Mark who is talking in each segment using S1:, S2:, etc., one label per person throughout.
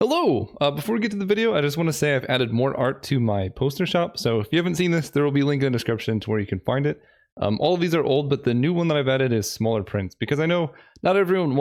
S1: Hello! Before we get to the video, I just want to say I've added more art to my poster shop, so if you haven't seen this, there will be a link in the description to where you can find it. All of these are old, but the new one that I've added is smaller prints, because I know not everyone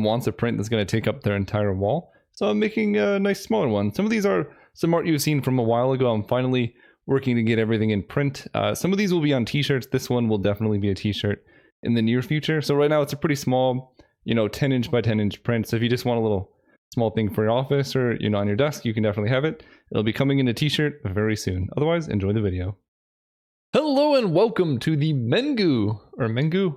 S1: wants a print that's going to take up their entire wall, so I'm making a nice smaller one. Some of these are some art you've seen from a while ago. I'm finally working to get everything in print. Some of these will be on t-shirts. This one will definitely be a t-shirt in the near future. So right now it's a pretty small, 10 inch by 10 inch print, so if you just want a little small thing for your office or on your desk, you can definitely have it. It'll be coming in a t-shirt very soon. Otherwise, enjoy the video. Hello and welcome to the Mengu.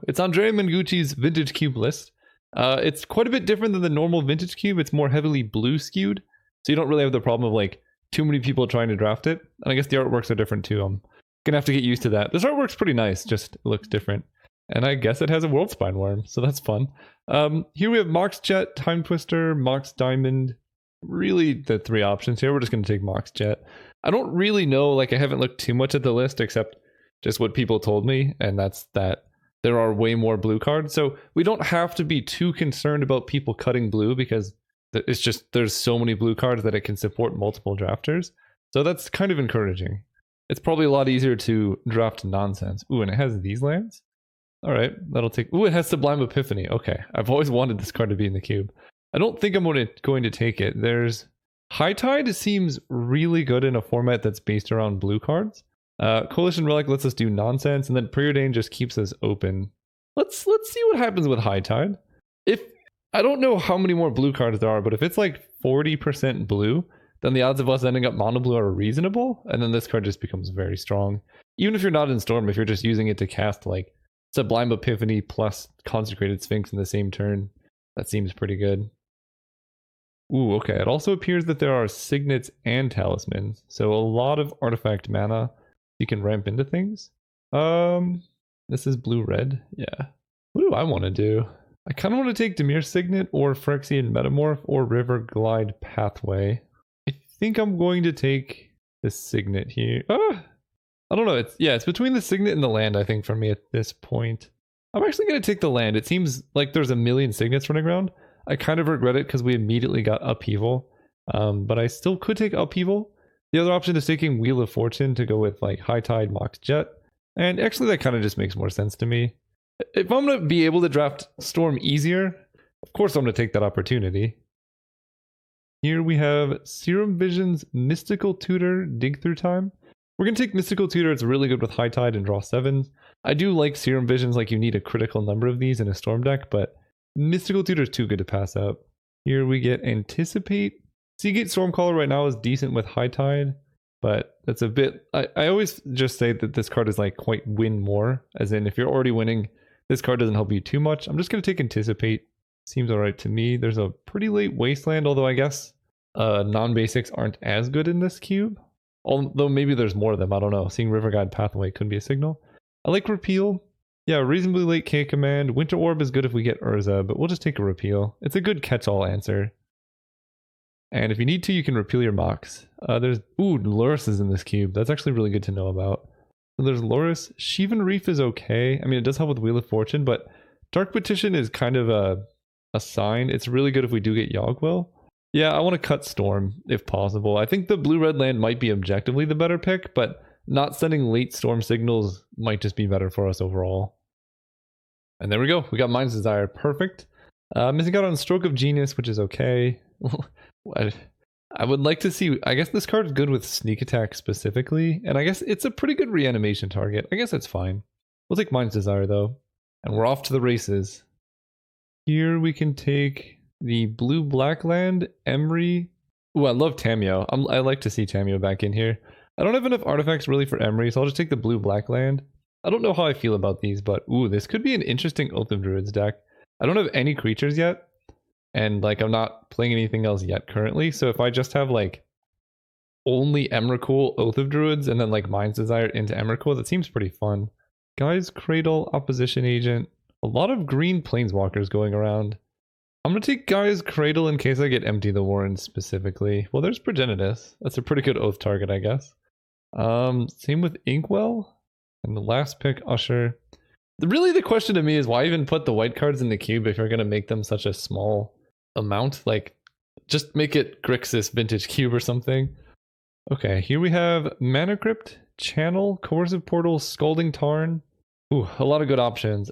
S1: It's Andrea Mengucci's vintage cube list. It's quite a bit different than the normal vintage cube. It's more heavily blue skewed, so you don't really have the problem of like too many people trying to draft it. And I guess the artworks are different too. I'm gonna have to get used to that. This artwork's pretty nice, just it looks different. And I guess it has a world spine worm, so that's fun. Here we have Mox Jet, Time Twister, Mox Diamond. Really the three options here. We're just going to take Mox Jet. I don't really know, I haven't looked too much at the list except just what people told me, and that's that there are way more blue cards. So we don't have to be too concerned about people cutting blue because it's just there's so many blue cards that it can support multiple drafters. So that's kind of encouraging. It's probably a lot easier to draft nonsense. Ooh, and it has these lands? All right, that'll take... Ooh, it has Sublime Epiphany. Okay, I've always wanted this card to be in the cube. I don't think I'm going to take it. There's... High Tide seems really good in a format that's based around blue cards. Coalition Relic lets us do nonsense, and then Preordain just keeps us open. Let's see what happens with High Tide. I don't know how many more blue cards there are, but if it's like 40% blue, then the odds of us ending up mono blue are reasonable, and then this card just becomes very strong. Even if you're not in Storm, if you're just using it to cast Sublime Epiphany plus Consecrated Sphinx in the same turn, that seems pretty good. Ooh, okay. It also appears that there are signets and talismans, so a lot of artifact mana you can ramp into things. This is blue-red. Yeah. What do I want to do? I kind of want to take Dimir Signet or Phyrexian Metamorph or River Glide Pathway. I think I'm going to take the Signet here. I don't know. It's between the Signet and the land, I think, for me at this point. I'm actually going to take the land. It seems like there's a million Signets running around. I kind of regret it because we immediately got Upheaval. But I still could take Upheaval. The other option is taking Wheel of Fortune to go with High Tide, Mox Jet. And actually that kind of just makes more sense to me. If I'm going to be able to draft Storm easier, of course I'm going to take that opportunity. Here we have Serum Vision's Mystical Tutor, Dig Through Time. We're going to take Mystical Tutor. It's really good with High Tide and draw 7s. I do like Serum Visions, you need a critical number of these in a Storm deck, but Mystical Tutor is too good to pass up. Here we get Anticipate. Seagate Stormcaller right now is decent with High Tide, but that's a bit... I always just say that this card is quite win more, as in if you're already winning, this card doesn't help you too much. I'm just going to take Anticipate. Seems alright to me. There's a pretty late Wasteland, although I guess non-basics aren't as good in this cube. Although maybe there's more of them, I don't know. Seeing River Guide Pathway could be a signal. I like Repeal. Yeah, reasonably late K command. Winter Orb is good if we get Urza, but we'll just take a Repeal. It's a good catch-all answer. And if you need to, you can repeal your Mox. Loris is in this cube. That's actually really good to know about. So there's Loris. Shivan Reef is okay. I mean, it does help with Wheel of Fortune, but Dark Petition is kind of a sign. It's really good if we do get Yogg-Will. Yeah, I want to cut Storm, if possible. I think the blue-red land might be objectively the better pick, but not sending late Storm signals might just be better for us overall. And there we go. We got Mind's Desire. Perfect. Missing out on Stroke of Genius, which is okay. I would like to see... I guess this card is good with Sneak Attack specifically, and I guess it's a pretty good reanimation target. I guess that's fine. We'll take Mind's Desire, though. And we're off to the races. Here we can take... the blue-black land, Emry. Ooh, I love Tamio. I like to see Tamio back in here. I don't have enough artifacts really for Emry, so I'll just take the blue-black land. I don't know how I feel about these, but ooh, this could be an interesting Oath of Druids deck. I don't have any creatures yet, and I'm not playing anything else yet currently, so if I just have only Emrakul, Oath of Druids, and then Mind's Desire into Emrakul, that seems pretty fun. Guy's Cradle, Opposition Agent. A lot of green Planeswalkers going around. I'm going to take Guy's Cradle in case I get Empty the Warren specifically. Well, there's Progenitus. That's a pretty good Oath target, I guess. Same with Inkwell. And the last pick, Usher. Really, the question to me is why even put the white cards in the cube if you're going to make them such a small amount? Just make it Grixis Vintage Cube or something. Okay, here we have Mana Crypt, Channel, Coercive Portal, Scalding Tarn. Ooh, a lot of good options.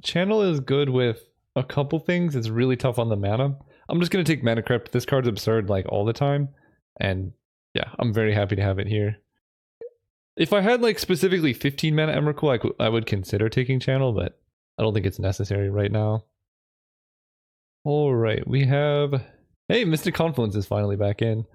S1: Channel is good with a couple things. It's really tough on the mana. I'm just gonna take Mana Crypt. This card's absurd like all the time. And yeah, I'm very happy to have it here. If I had like specifically 15 mana Emrakul, I would consider taking Channel, but I don't think it's necessary right now. Alright, we have... Hey, Mystic Confluence is finally back in.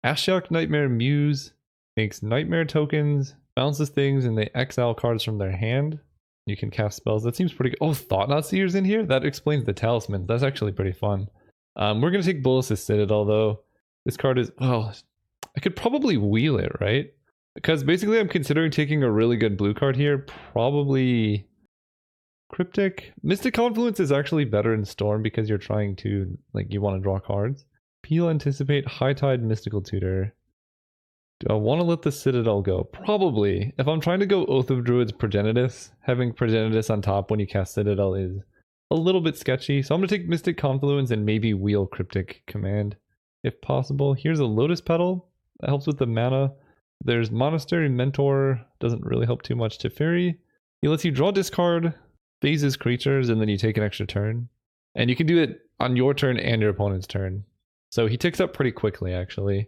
S1: Ashiok Nightmare Muse makes Nightmare tokens, bounces things, and they exile cards from their hand. You can cast spells. That seems pretty good. Oh, Thought-Knot Seer's in here? That explains the talisman. That's actually pretty fun. We're going to take Bolas's Citadel, though. This card is... Oh, I could probably wheel it, right? Because basically I'm considering taking a really good blue card here. Probably... Cryptic. Mystic Confluence is actually better in Storm because you're trying to... Like, you want to draw cards. Peel, Anticipate, High Tide, Mystical Tutor. Do I want to let the Citadel go? Probably. If I'm trying to go Oath of Druids Progenitus, having Progenitus on top when you cast Citadel is a little bit sketchy. So I'm going to take Mystic Confluence and maybe wheel Cryptic Command if possible. Here's a Lotus Petal. That helps with the mana. There's Monastery Mentor. Doesn't really help too much. Teferi. He lets you draw discard, phases creatures, and then you take an extra turn. And you can do it on your turn and your opponent's turn. So he ticks up pretty quickly, actually.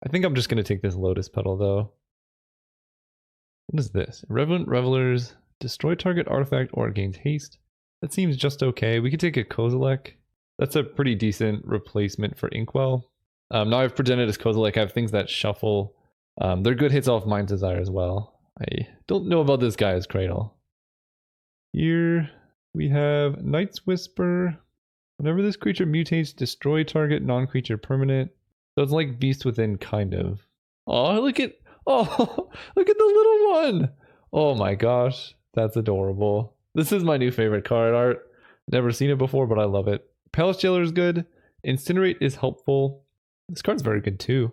S1: I think I'm just going to take this Lotus Petal, though. What is this? Revenant Revelers. Destroy target artifact or it gains haste. That seems just okay. We could take a Kozilek. That's a pretty decent replacement for Inkwell. Now I have Progenitus Kozilek. I have things that shuffle. They're good hits off Mind's Desire as well. I don't know about this guy's Cradle. Here we have Night's Whisper. Whenever this creature mutates, destroy target non-creature permanent. So it's like Beast Within, kind of. Oh, look at look at the little one. Oh my gosh, that's adorable. This is my new favorite card art. Never seen it before, but I love it. Palace Jailer is good. Incinerate is helpful. This card's very good too.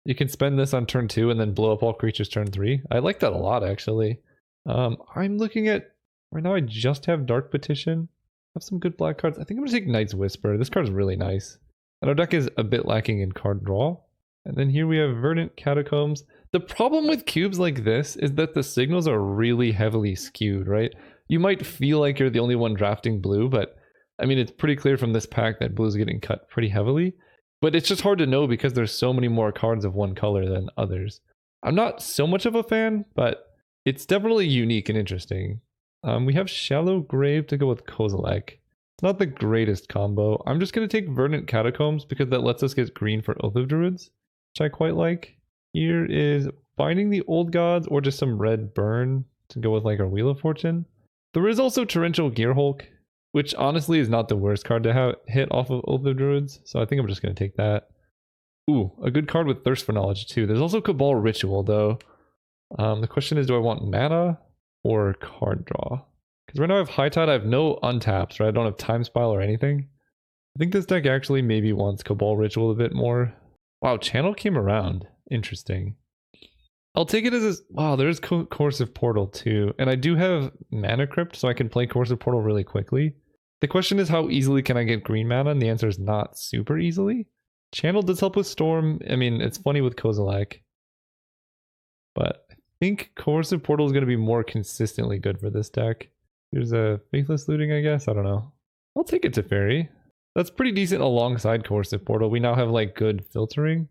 S1: You can spend this on turn 2 and then blow up all creatures turn 3. I like that a lot, actually. I'm looking at... Right now I just have Dark Petition. I have some good black cards. I think I'm going to take Night's Whisper. This card's really nice. And our deck is a bit lacking in card draw. And then here we have Verdant Catacombs. The problem with cubes like this is that the signals are really heavily skewed, right? You might feel like you're the only one drafting blue, but I mean, it's pretty clear from this pack that blue's getting cut pretty heavily. But it's just hard to know because there's so many more cards of one color than others. I'm not so much of a fan, but it's definitely unique and interesting. We have Shallow Grave to go with Kozilek. It's not the greatest combo. I'm just going to take Verdant Catacombs because that lets us get green for Oath of Druids, which I quite like. Here is Binding the Old Gods or just some red burn to go with like our Wheel of Fortune. There is also Torrential Gearhulk, which honestly is not the worst card to hit off of Oath of Druids, so I think I'm just going to take that. Ooh, a good card with Thirst for Knowledge too. There's also Cabal Ritual though. The question is, do I want mana or card draw? Because right now I have High Tide, I have no untaps, right? I don't have Time Spiral or anything. I think this deck actually maybe wants Cabal Ritual a bit more. Wow, Channel came around. Interesting. I'll take it as a... Wow, there's Coercive Portal too. And I do have Mana Crypt, so I can play Coercive Portal really quickly. The question is, how easily can I get green mana? And the answer is not super easily. Channel does help with Storm. I mean, it's funny with Kozilek. But I think Coercive Portal is going to be more consistently good for this deck. Here's a Faithless Looting, I guess. I don't know. I'll take it to Teferi. That's pretty decent alongside Coercive Portal. We now have like good filtering.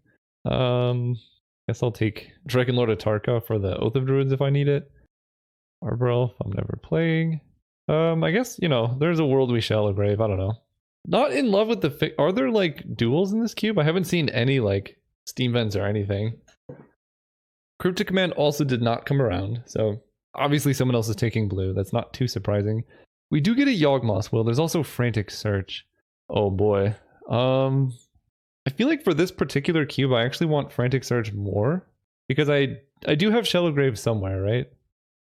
S1: Guess I'll take Dragon Lord Atarka for the Oath of Druids if I need it. Arbor Elf, I'm never playing. I guess, you know, there's a world we Shallow Grave. I don't know. Not in love with the... Are there like duels in this cube? I haven't seen any like Steam vents or anything. Cryptic Command also did not come around, so obviously someone else is taking blue. That's not too surprising. We do get a Yawgmoth's Will. There's also Frantic Search. Oh boy. I feel like for this particular cube, I actually want Frantic Search more. Because I do have Shallow Grave somewhere, right?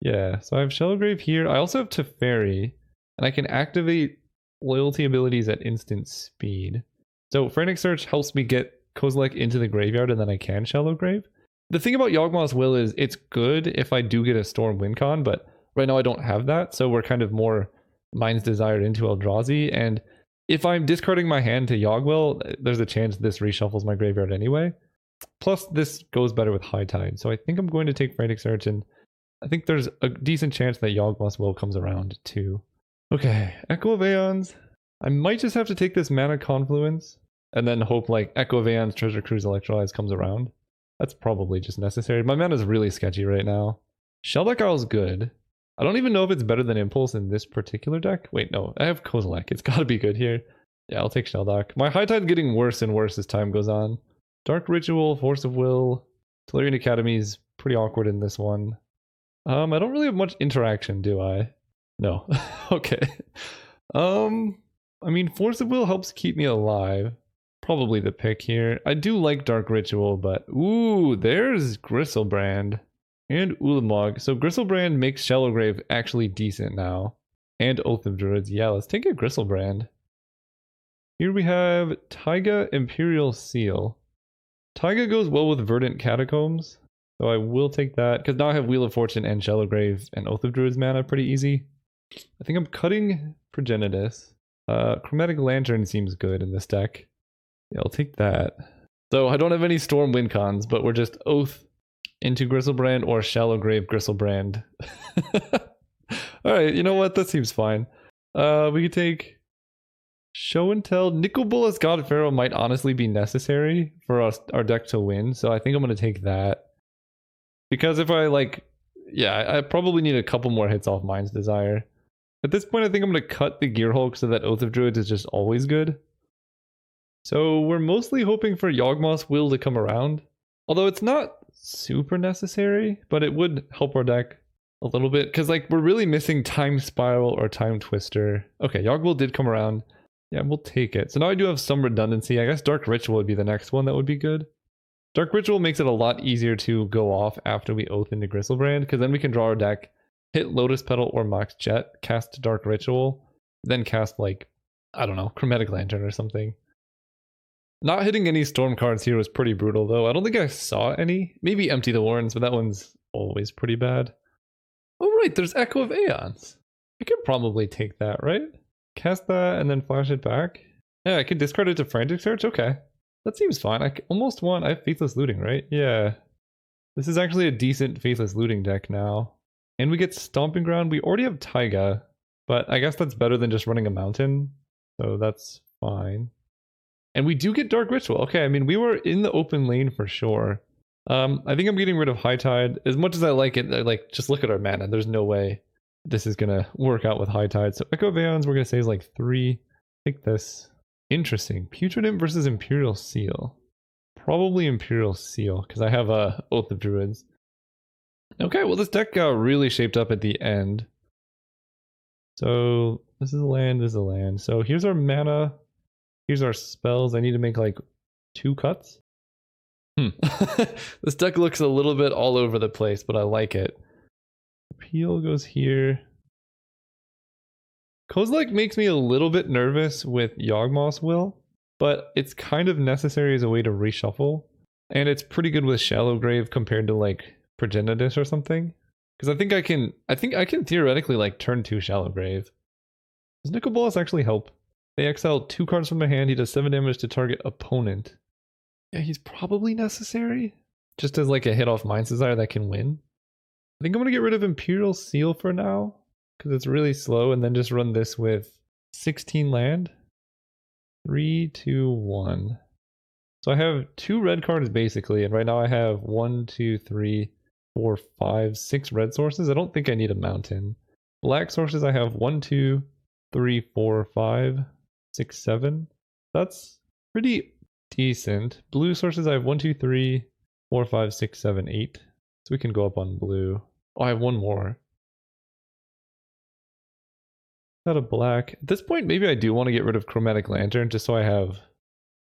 S1: Yeah, so I have Shallow Grave here. I also have Teferi. And I can activate loyalty abilities at instant speed. So Frantic Search helps me get Kozilek into the graveyard and then I can Shallow Grave. The thing about Yawgmoth's Will is it's good if I do get a Storm Wincon, but right now I don't have that. So we're kind of more Mind's Desire into Eldrazi. And if I'm discarding my hand to Yogg-Will, there's a chance this reshuffles my graveyard anyway. Plus, this goes better with High Tide, so I think I'm going to take Frantic Search, and I think there's a decent chance that Yawgmoth's Will comes around too. Okay, Echo of Aeons. I might just have to take this Mana Confluence, and then hope like Echo of Aeons, Treasure Cruise, Electrolyze comes around. That's probably just necessary. My mana's really sketchy right now. Shelldeck Isle's good. I don't even know if it's better than Impulse in this particular deck. Wait, no, I have Kozilek. It's gotta be good here. Yeah, I'll take Shelldeck. My High Tide's getting worse and worse as time goes on. Dark Ritual, Force of Will, Tolarian Academy's pretty awkward in this one. I don't really have much interaction, do I? No. Okay. I mean, Force of Will helps keep me alive. Probably the pick here. I do like Dark Ritual, but ooh, there's Gristlebrand and Ulamog. So Gristlebrand makes Shallowgrave actually decent now. And Oath of Druids. Yeah, let's take a Gristlebrand. Here we have Taiga Imperial Seal. Taiga goes well with Verdant Catacombs, so I will take that, because now I have Wheel of Fortune and Shallowgrave and Oath of Druids mana pretty easy. I think I'm cutting Progenitus. Chromatic Lantern seems good in this deck. Yeah, I'll take that. So I don't have any Storm win cons, but we're just Oath into Gristlebrand or Shallowgrave Gristlebrand. Alright, you know what? That seems fine. We could take Show and Tell. Nicol Bolas God Pharaoh might honestly be necessary for us, our deck to win, so I think I'm going to take that. Because if I I probably need a couple more hits off Mind's Desire. At this point, I think I'm going to cut the Gearhulk so that Oath of Druids is just always good. So we're mostly hoping for Yawgmoth's Will to come around. Although it's not super necessary, but it would help our deck a little bit. Because we're really missing Time Spiral or Time Twister. Okay, Yawg-Will did come around. Yeah, we'll take it. So now I do have some redundancy. I guess Dark Ritual would be the next one that would be good. Dark Ritual makes it a lot easier to go off after we Oath into Gristlebrand, because then we can draw our deck, hit Lotus Petal or Mox Jet, cast Dark Ritual, then cast I don't know, Chromatic Lantern or something. Not hitting any Storm cards here was pretty brutal though. I don't think I saw any. Maybe Empty the Warrens, but that one's always pretty bad. Oh right, there's Echo of Aeons. I could probably take that, right? Cast that and then flash it back. Yeah, I could discard it to Frantic Search. Okay. That seems fine. I almost want... I have Faithless Looting, right? Yeah. This is actually a decent Faithless Looting deck now. And we get Stomping Ground. We already have Taiga, but I guess that's better than just running a mountain. So that's fine. And we do get Dark Ritual. Okay, I mean, we were in the open lane for sure. I think I'm getting rid of High Tide. As much as I like it, just look at our mana. There's no way this is going to work out with High Tide. So Echo of Aeons, we're going to say is 3. Take this. Interesting. Putrid Imp versus Imperial Seal. Probably Imperial Seal, because I have a Oath of Druids. Okay, well this deck got really shaped up at the end. So this is a land, this is a land. So here's our mana. Here's our spells. I need to make 2 cuts. This deck looks a little bit all over the place, but I like it. Appeal goes here. Kozilek makes me a little bit nervous with Yawgmoth's Will, but it's kind of necessary as a way to reshuffle. And it's pretty good with Shallowgrave compared to Progenitus or something. Because I think I can theoretically turn 2 Shallowgrave. Does Nicol Bolas actually help? They exile 2 cards from their hand, he does 7 damage to target opponent. Yeah, he's probably necessary. Just as a hit off Mind's Desire that can win. I think I'm gonna get rid of Imperial Seal for now. Because it's really slow, and then just run this with 16 land. 3, 2, 1. So I have 2 red cards basically, and right now I have 1, 2, 3, 4, 5, 6 red sources. I don't think I need a mountain. Black sources I have 1, 2, 3, 4, 5, 6, 7. That's pretty decent. Blue sources I have 1, 2, 3, 4, 5, 6, 7, 8. So we can go up on blue. Oh, I have 1 more. Out of black. At this point, maybe I do want to get rid of Chromatic Lantern just so I have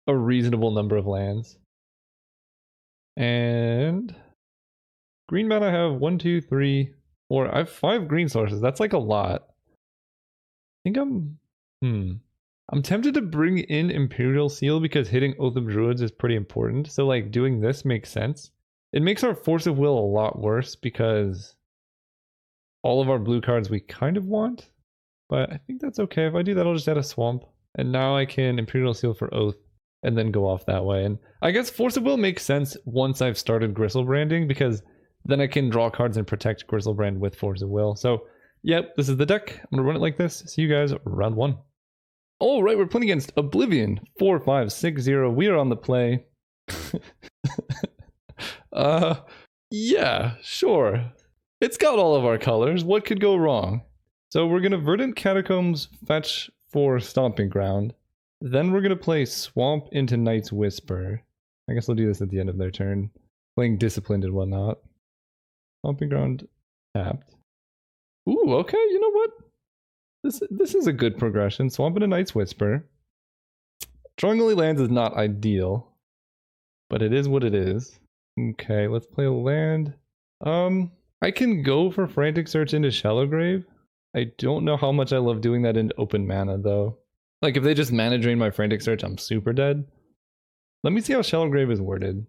S1: a reasonable number of lands. And green mana I have 1, 2, 3, 4. I have 5 green sources. That's a lot. I think I'm tempted to bring in Imperial Seal because hitting Oath of Druids is pretty important. So doing this makes sense. It makes our Force of Will a lot worse because all of our blue cards we kind of want. But I think that's okay. If I do that, I'll just add a Swamp. And now I can Imperial Seal for Oath and then go off that way. And I guess Force of Will makes sense once I've started Gristlebranding, because then I can draw cards and protect Gristlebrand with Force of Will. So, yep, this is the deck. I'm going to run it like this. See you guys round 1. All right, we're playing against Oblivion 4560. We are on the play. Yeah, sure. It's got all of our colors. What could go wrong? So we're going to Verdant Catacombs fetch for Stomping Ground. Then we're going to play Swamp into Night's Whisper. I guess I'll do this at the end of their turn. Playing Disciplined and whatnot. Stomping Ground tapped. Ooh, okay, you know what? This is a good progression. Swamp into Night's Whisper. Drawing only lands is not ideal, but it is what it is. Okay, let's play a land. I can go for Frantic Search into Shallow Grave. I don't know how much I love doing that into open mana, though. Like, if they just mana drain my Frantic Search, I'm super dead. Let me see how Shallow Grave is worded.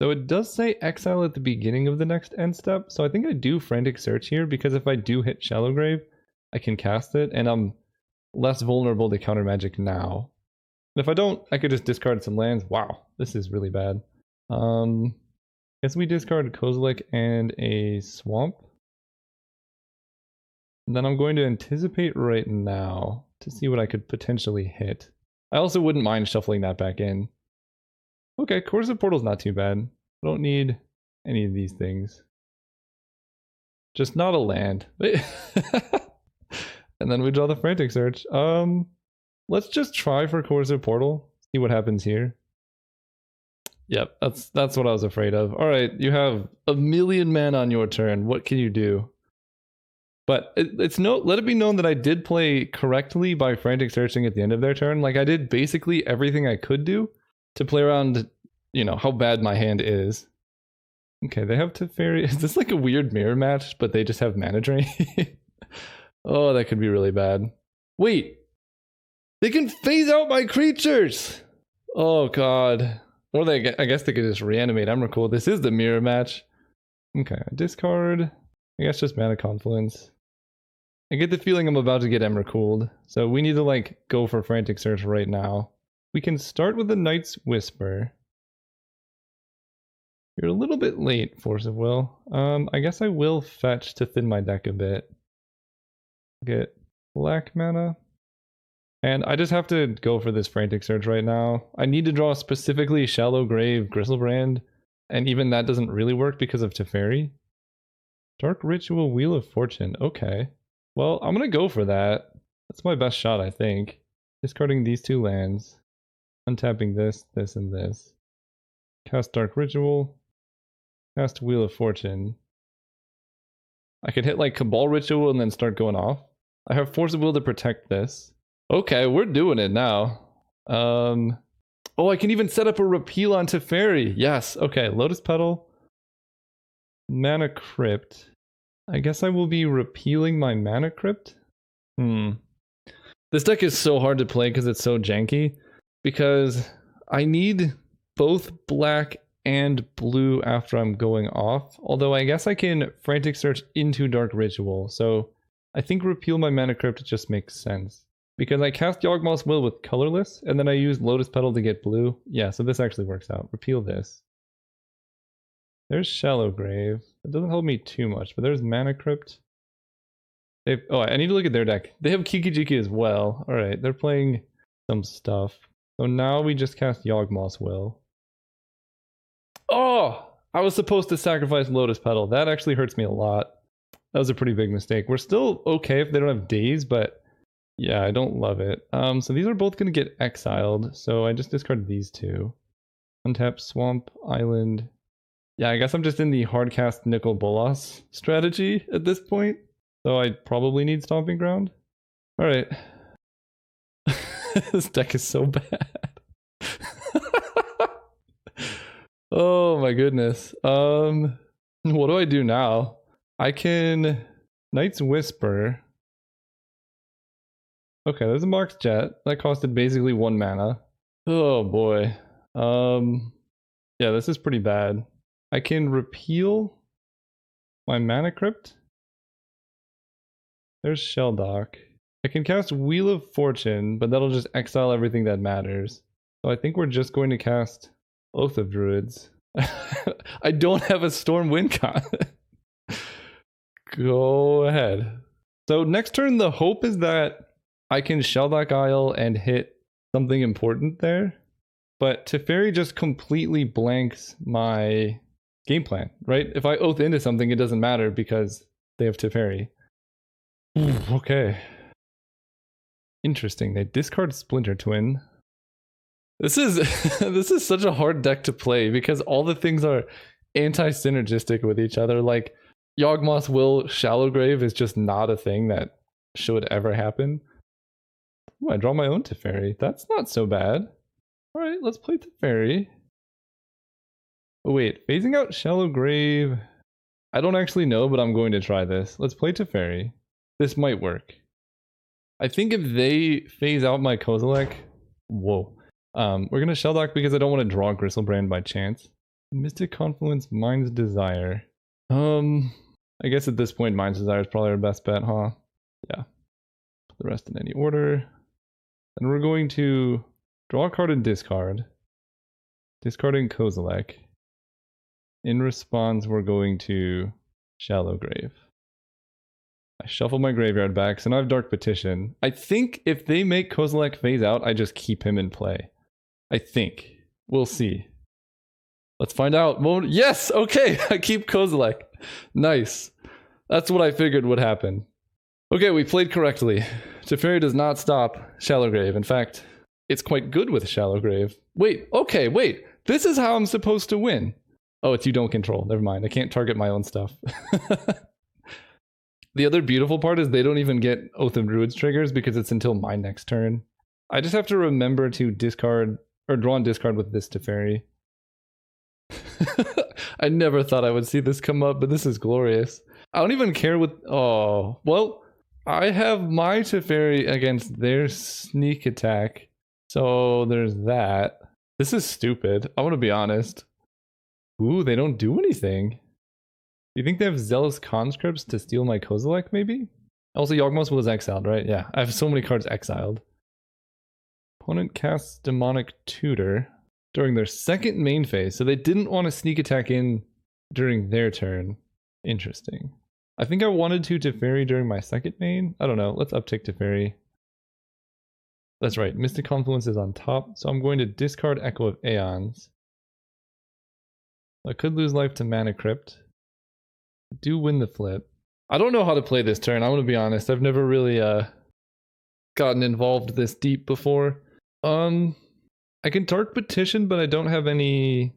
S1: So it does say exile at the beginning of the next end step, so I think I do Frantic Search here, because if I do hit Shallow Grave, I can cast it, and I'm less vulnerable to counter magic now. And if I don't, I could just discard some lands. Wow, this is really bad. Guess we discard Kozilek and a Swamp. And then I'm going to anticipate right now to see what I could potentially hit. I also wouldn't mind shuffling that back in. Okay, Corrosive Portal's not too bad. I don't need any of these things. Just not a land. And then we draw the Frantic Search. Let's just try for Corrosive Portal. See what happens here. Yep, that's what I was afraid of. Alright, you have 1,000,000 mana on your turn. What can you do? But let it be known that I did play correctly by Frantic Searching at the end of their turn. Like, I did basically everything I could do to play around, you know, how bad my hand is. Okay, they have Teferi. Is this like a weird mirror match, but they just have mana drain? Oh, that could be really bad. Wait! They can phase out my creatures! Oh god. Or I guess they could just reanimate Emrakul. This is the mirror match. Okay, discard. I guess just Mana Confluence. I get the feeling I'm about to get Emrakul'd, so we need to like go for Frantic Search right now. We can start with the Night's Whisper. You're a little bit late, Force of Will. I guess I will fetch to thin my deck a bit. Get black mana. And I just have to go for this Frantic Search right now. I need to draw specifically Shallow Grave Gristlebrand, and even that doesn't really work because of Teferi. Dark Ritual Wheel of Fortune. Okay. Well, I'm gonna go for that. That's my best shot, I think. Discarding these 2 lands. Untapping this, this, and this. Cast Dark Ritual. Cast Wheel of Fortune. I could hit like Cabal Ritual and then start going off. I have Force of Will to protect this. Okay, we're doing it now. Oh, I can even set up a repeal on Teferi. Yes, okay, Lotus Petal. Mana Crypt. I guess I will be repealing my Mana Crypt. This deck is so hard to play because it's so janky. Because I need both black and blue after I'm going off. Although I guess I can Frantic Search into Dark Ritual. So I think repeal my Mana Crypt just makes sense. Because I cast Yawgmoth's Will with colorless, and then I use Lotus Petal to get blue. Yeah, so this actually works out. Repeal this. There's Shallow Grave. It doesn't help me too much, but there's Mana Crypt. Oh, I need to look at their deck. They have Kiki Jiki as well. Alright, they're playing some stuff. So now we just cast Yawgmoth's Will. Oh! I was supposed to sacrifice Lotus Petal. That actually hurts me a lot. That was a pretty big mistake. We're still okay if they don't have Daze, but yeah, I don't love it. So these are both going to get exiled. So I just discarded these 2. Untap Swamp, Island. Yeah, I guess I'm just in the hardcast Nicol Bolas strategy at this point. So I probably need Stomping Ground. Alright. This deck is so bad. Oh my goodness. What do I do now? I can Night's Whisper. Okay, there's a Mox Jet. That costed basically 1 mana. Oh boy. Yeah, this is pretty bad. I can repeal my Mana Crypt. There's Shelldock. I can cast Wheel of Fortune, but that'll just exile everything that matters. So I think we're just going to cast Oath of Druids. I don't have a Storm Wind con. Go ahead. So next turn, the hope is that I can Shellback Isle and hit something important there. But Teferi just completely blanks my game plan, right? If I Oath into something, it doesn't matter because they have Teferi. Okay. Interesting. They discard Splinter Twin. This is this is such a hard deck to play because all the things are anti-synergistic with each other. Like Yawgmoth's Will Shallowgrave is just not a thing that should ever happen. Ooh, I draw my own Teferi. That's not so bad. Alright, let's play Teferi. Oh wait, phasing out Shallowgrave. I don't actually know, but I'm going to try this. Let's play Teferi. This might work. I think if they phase out my Kozilek... Whoa. We're gonna Shelldock because I don't want to draw Gristlebrand by chance. Mystic Confluence, Mind's Desire. I guess at this point Mind's Desire is probably our best bet, huh? Yeah. Put the rest in any order. Then we're going to draw a card and discard. Discarding Kozilek. In response, we're going to Shallowgrave. I shuffle my graveyard back, so now I have Dark Petition. I think if they make Kozilek phase out, I just keep him in play. I think. We'll see. Let's find out. Yes! Okay! I keep Kozilek. Nice. That's what I figured would happen. Okay, we played correctly. Teferi does not stop Shallowgrave. In fact, it's quite good with Shallowgrave. Wait, okay, wait. This is how I'm supposed to win. Oh, it's you don't control. Never mind. I can't target my own stuff. The other beautiful part is they don't even get Oath of Druids triggers because it's until my next turn. I just have to remember to discard or draw and discard with this Teferi. I never thought I would see this come up, but this is glorious. I don't even care what... Oh, well, I have my Teferi against their sneak attack. So there's that. This is stupid. I want to be honest. Ooh, they don't do anything. Do you think they have Zealous Conscripts to steal my Kozilek, maybe? Also, Yawgmoth's Will is exiled, right? Yeah, I have so many cards exiled. Opponent casts Demonic Tutor during their second main phase, so they didn't want to sneak attack in during their turn. Interesting. I think I wanted to Teferi during my second main. I don't know. Let's uptick Teferi. That's right. Mystic Confluence is on top, so I'm going to discard Echo of Aeons. I could lose life to Mana Crypt. Do win the flip. I don't know how to play this turn. I'm going to be honest. I've never really gotten involved this deep before. I can Dark Petition, but I don't have anything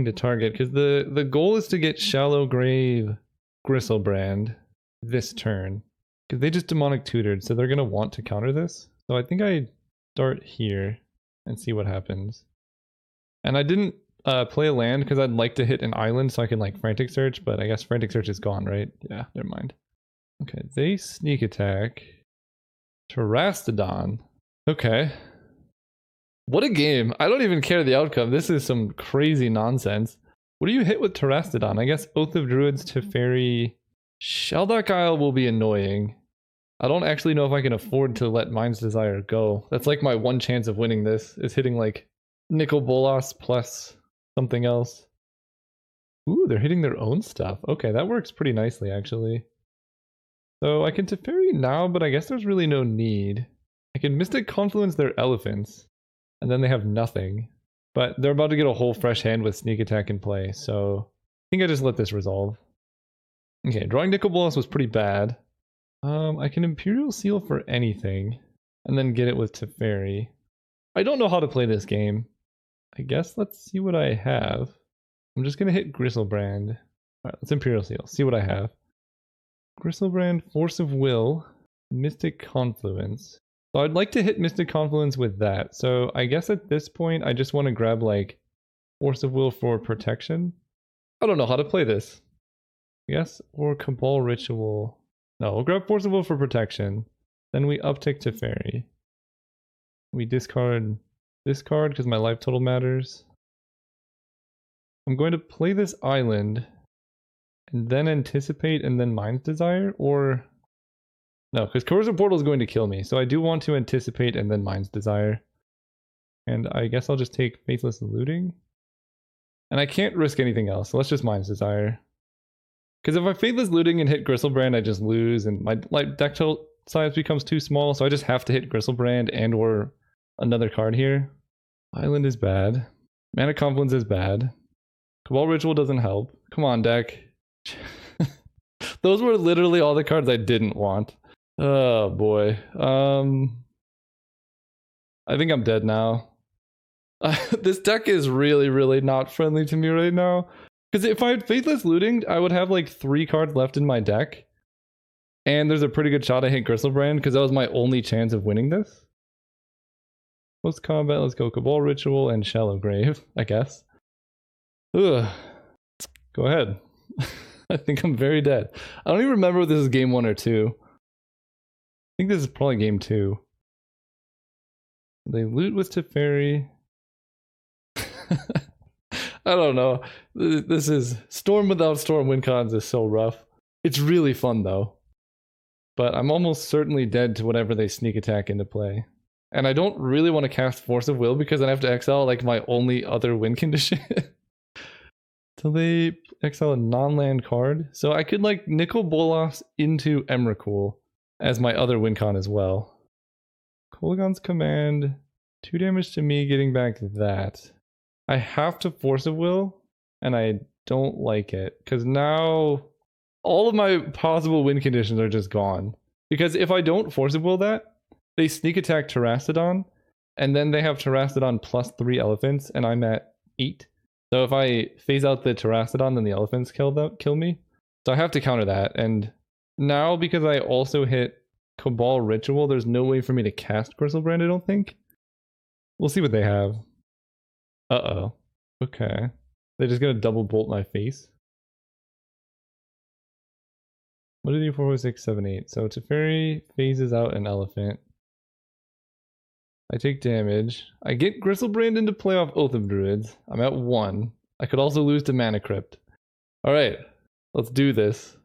S1: to target because the goal is to get Shallowgrave Gristlebrand this turn because they just Demonic Tutored, so they're going to want to counter this. So I think I start here and see what happens. And I didn't play a land because I'd like to hit an island so I can like Frantic Search, but I guess Frantic Search is gone, right? Yeah, never mind. Okay, they sneak attack. Terastodon. Okay. What a game. I don't even care the outcome. This is some crazy nonsense. What do you hit with Terastodon? I guess Oath of Druids, Teferi. Shelldock Isle will be annoying. I don't actually know if I can afford to let Mind's Desire go. That's like my one chance of winning this, is hitting like Nicol Bolas plus something else. Ooh, they're hitting their own stuff. Okay, that works pretty nicely actually. So I can Teferi now, but I guess there's really no need. I can Mystic Confluence their elephants, and then they have nothing. But they're about to get a whole fresh hand with Sneak Attack in play, so I think I just let this resolve. Okay, drawing Nicol Bolas was pretty bad. I can Imperial Seal for anything, and then get it with Teferi. I don't know how to play this game. I guess let's see what I have. I'm just gonna hit Gristlebrand. Alright, let's Imperial Seal, see what I have. Gristlebrand, Force of Will, Mystic Confluence. So I'd like to hit Mystic Confluence with that. So I guess at this point I just want to grab like Force of Will for protection. I don't know how to play this. Yes, or Cabal Ritual. No, we'll grab Force of Will for protection. Then we uptick Teferi. We discard this card because my life total matters. I'm going to play this island and then anticipate and then Mind's Desire, or No, because Corrosive Portal is going to kill me. So I do want to anticipate and then Mind's Desire. And I guess I'll just take Faithless Looting. And I can't risk anything else, so let's just Mind's Desire. Because if I Faithless Looting and hit Gristlebrand, I just lose, and my deck size becomes too small, so I just have to hit Gristlebrand and or another card here. Island is bad. Mana Confluence is bad. Cabal Ritual doesn't help. Come on, deck. Those were literally all the cards I didn't want. Oh boy. I think I'm dead now. This deck is really, really not friendly to me right now. Because if I had Faithless Looting, I would have like 3 cards left in my deck. And there's a pretty good shot I hit Gristlebrand, because that was my only chance of winning this. Post combat, let's go Cabal Ritual and Shallow Grave, I guess. Ugh. Go ahead. I think I'm very dead. I don't even remember if this is game 1 or 2. I think this is probably game 2. They loot with Teferi. I don't know. This is Storm without Storm win cons is so rough. It's really fun though. But I'm almost certainly dead to whatever they sneak attack into play. And I don't really want to cast Force of Will because I have to exile like my only other win condition. So they exile a non-land card. So I could like Nicol Bolas into Emrakul as my other win con as well. Kolaghan's Command, 2 damage to me getting back that. I have to Force of Will, and I don't like it, because now all of my possible win conditions are just gone. Because if I don't Force of Will that, they sneak attack Terastodon, and then they have Terastodon plus 3 elephants, and I'm at 8. So if I phase out the Terastodon, then the elephants kill me. So I have to counter that, and now because I also hit Cabal Ritual, there's no way for me to cast Gristlebrand, I don't think. We'll see what they have. Uh-oh. Okay. They're just gonna double bolt my face. What did he 4, 6, 7, 8? So Teferi phases out an elephant. I take damage. I get Gristlebrand into play off Oath of Druids. I'm at 1. I could also lose to Mana Crypt. Alright. Let's do this.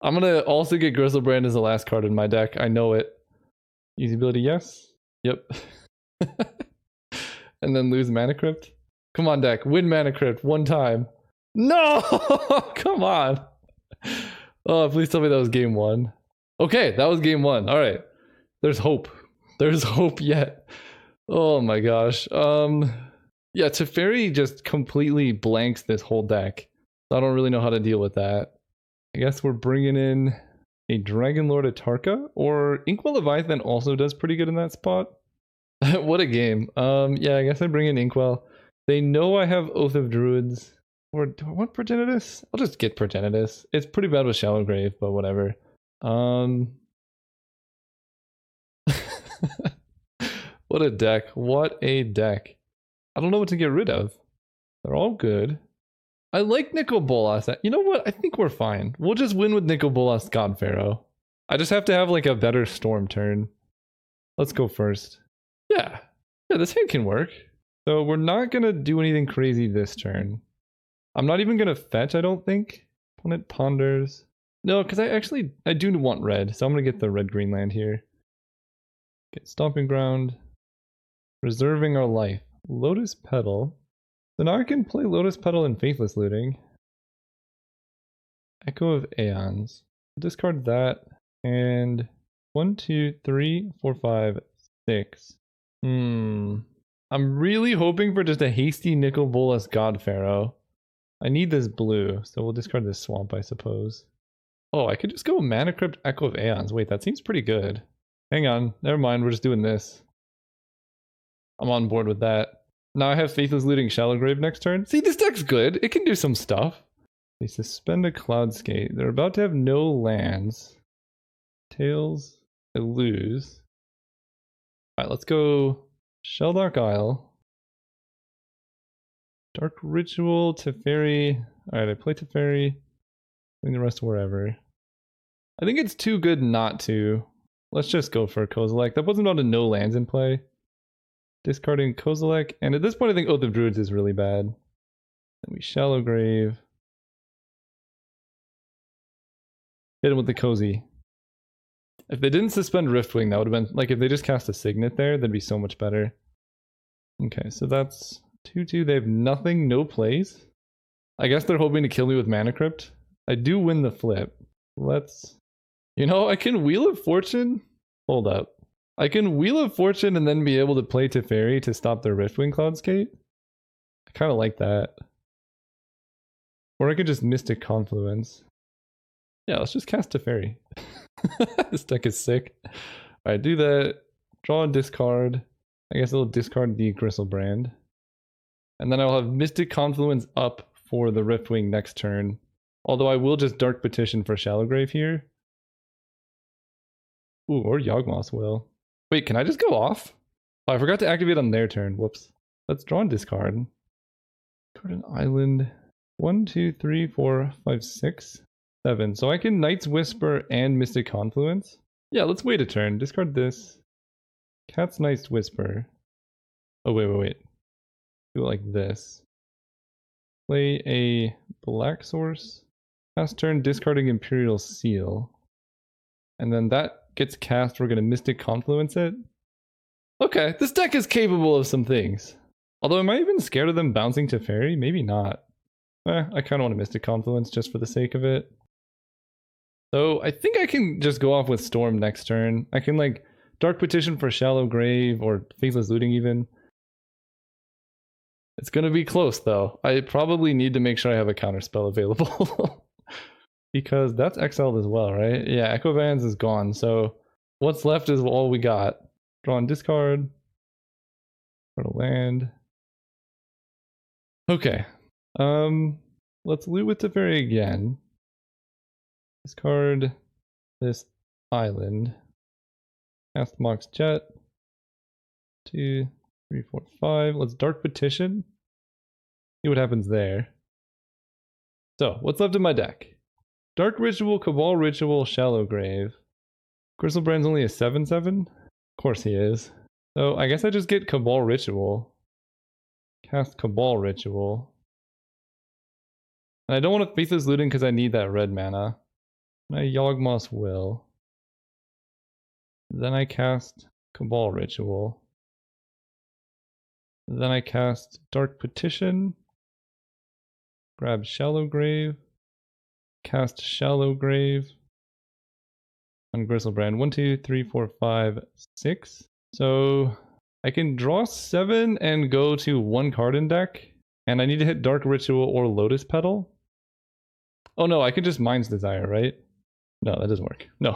S1: I'm gonna also get Gristlebrand as the last card in my deck. I know it. Easy ability, yes. Yep. And then lose Mana Crypt. Come on, deck. Win Mana Crypt 1 time. No! Come on. Oh, please tell me that was game 1. Okay, that was game 1. Alright. There's hope. There's hope yet. Oh my gosh. Yeah, Teferi just completely blanks this whole deck. I don't really know how to deal with that. I guess we're bringing in a Dragon Lord Atarka, or Inkwell Leviathan also does pretty good in that spot. What a game. Yeah, I guess I bring in Inkwell. They know I have Oath of Druids. Or do I want Progenitus? I'll just get Progenitus. It's pretty bad with Shallow Grave, but whatever. What a deck. What a deck. I don't know what to get rid of. They're all good. I like Nicol Bolas. You know what? I think we're fine. We'll just win with Nicol Bolas God Pharaoh. I just have to have like a better Storm turn. Let's go first. Yeah. Yeah, this hand can work. So we're not going to do anything crazy this turn. I'm not even going to fetch, I don't think. Opponent ponders. No, because I do want red. So I'm going to get the red-green land here. Get Stomping Ground. Reserving our life. Lotus Petal. So now I can play Lotus Petal and Faithless Looting. Echo of Aeons. Discard that. And 1, 2, 3, 4, 5, 6. I'm really hoping for just a hasty Nicol Bolas God Pharaoh. I need this blue, so we'll discard this swamp, I suppose. Oh, I could just go Mana Crypt Echo of Aeons. Wait, that seems pretty good. Hang on, never mind, we're just doing this. I'm on board with that. Now I have Faithless Looting Shallow Grave next turn. See, this deck's good. It can do some stuff. They suspend a Cloudskate. They're about to have no lands. Tails. They lose. Alright, let's go Shelldark Isle. Dark Ritual, Teferi. Alright, I play Teferi. Bring the rest wherever. I think it's too good not to. Let's just go for a Kozilek. That wasn't about to no lands in play. Discarding Kozilek. And at this point I think Oath of Druids is really bad. Then we Shallow Grave. Hit him with the cozy. If they didn't suspend Riftwing, that would have been... Like, if they just cast a Signet there, that'd be so much better. Okay, so that's 2-2. They have nothing, no plays. I guess they're hoping to kill me with Mana Crypt. I do win the flip. Let's... You know, I can Wheel of Fortune... Hold up. I can Wheel of Fortune and then be able to play Teferi to stop their Riftwing Cloudscape. I kind of like that. Or I could just Mystic Confluence. Yeah, let's just cast Teferi. This deck is sick. Alright, do that. Draw and discard. I guess I'll discard the Gristlebrand. And then I'll have Mystic Confluence up for the Riftwing next turn. Although I will just Dark Petition for Shallowgrave here. Ooh, or Yawgmoth will. Wait, can I just go off? Oh, I forgot to activate on their turn. Whoops. Let's draw and discard. Discard an island. 1, 2, 3, 4, 5, 6, 7. So I can Night's Whisper and Mystic Confluence. Yeah, let's wait a turn. Discard this. Cat's Night's Whisper. Oh, wait. Do it like this. Play a Black Source. Last turn, discarding Imperial Seal. And then that gets cast. We're going to Mystic Confluence it. Okay, this deck is capable of some things. Although, am I even scared of them bouncing Teferi? Maybe not. I kind of want to Mystic Confluence just for the sake of it. So I think I can just go off with Storm next turn. I can like Dark Petition for Shallow Grave or Faceless Looting even. It's going to be close though. I probably need to make sure I have a counterspell available. Because that's exiled as well, right? Yeah, Echo Vans is gone. So what's left is all we got. Draw and discard. Put a land. Okay. Let's loot with Teferi again. Discard this island. Cast Mox Jet. 2, 3, 4, 5. Let's Dark Petition. See what happens there. So, what's left in my deck? Dark Ritual, Cabal Ritual, Shallow Grave. Gristlebrand's only a 7/7? Of course he is. So, I guess I just get Cabal Ritual. Cast Cabal Ritual. And I don't want to Faceless Looting because I need that red mana. And I Yawgmoth Will. Then I cast Cabal Ritual. Then I cast Dark Petition. Grab Shallow Grave. Cast Shallow Grave. On Gristlebrand. 1, 2, 3, 4, 5, 6. So I can draw 7 and go to 1 card in deck. And I need to hit Dark Ritual or Lotus Petal. Oh no, I can just Mind's Desire, right? No, that doesn't work. No.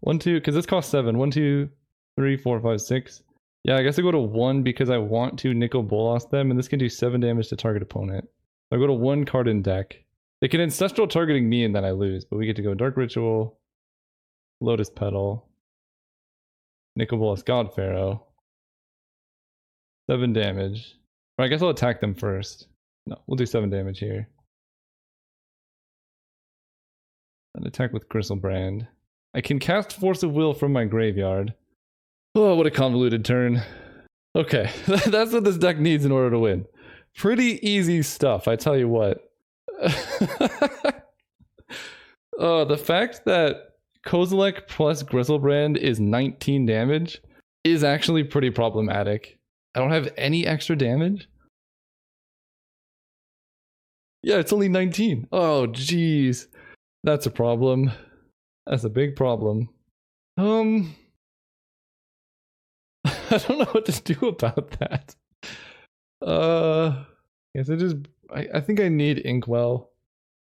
S1: 1, 2, because this costs 7. 1, 2, 3, 4, 5, 6. Yeah, I guess I go to 1 because I want to Nicol Bolas them, and this can do 7 damage to target opponent. So I go to 1 card in deck. They can Ancestral targeting me and then I lose, but we get to go Dark Ritual, Lotus Petal, Nicol Bolas God Pharaoh. 7 damage. Or I guess I'll attack them first. No, we'll do 7 damage here. Then attack with Gristlebrand. I can cast Force of Will from my graveyard. Oh, what a convoluted turn. Okay, that's what this deck needs in order to win. Pretty easy stuff, I tell you what. Oh, the fact that Kozilek plus Gristlebrand is 19 damage is actually pretty problematic. I don't have any extra damage. Yeah, it's only 19. Oh, jeez. That's a problem. That's a big problem. I don't know what to do about that. Guess I think I need Inkwell.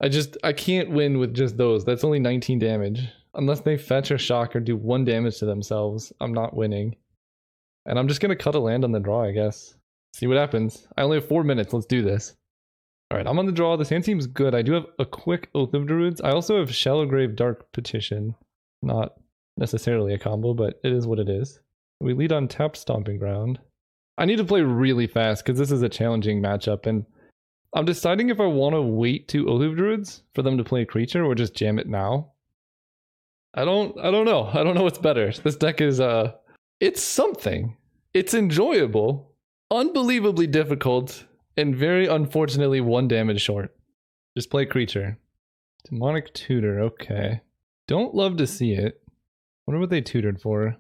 S1: I can't win with just those. That's only 19 damage. Unless they fetch or shock or do 1 damage to themselves, I'm not winning. And I'm just gonna cut a land on the draw, I guess. See what happens. I only have 4 minutes, let's do this. Alright, I'm on the draw. This hand seems good. I do have a quick Oath of Druids. I also have Shallow Grave Dark Petition. Not necessarily a combo, but it is what it is. We lead on tapped Stomping Ground. I need to play really fast because this is a challenging matchup, and I'm deciding if I want to wait to Oath of Druids for them to play a creature or just jam it now. I don't know. I don't know what's better. This deck is it's something. It's enjoyable, unbelievably difficult, and very unfortunately 1 damage short. Just play creature. Demonic Tutor, okay. Don't love to see it. Wonder what they tutored for.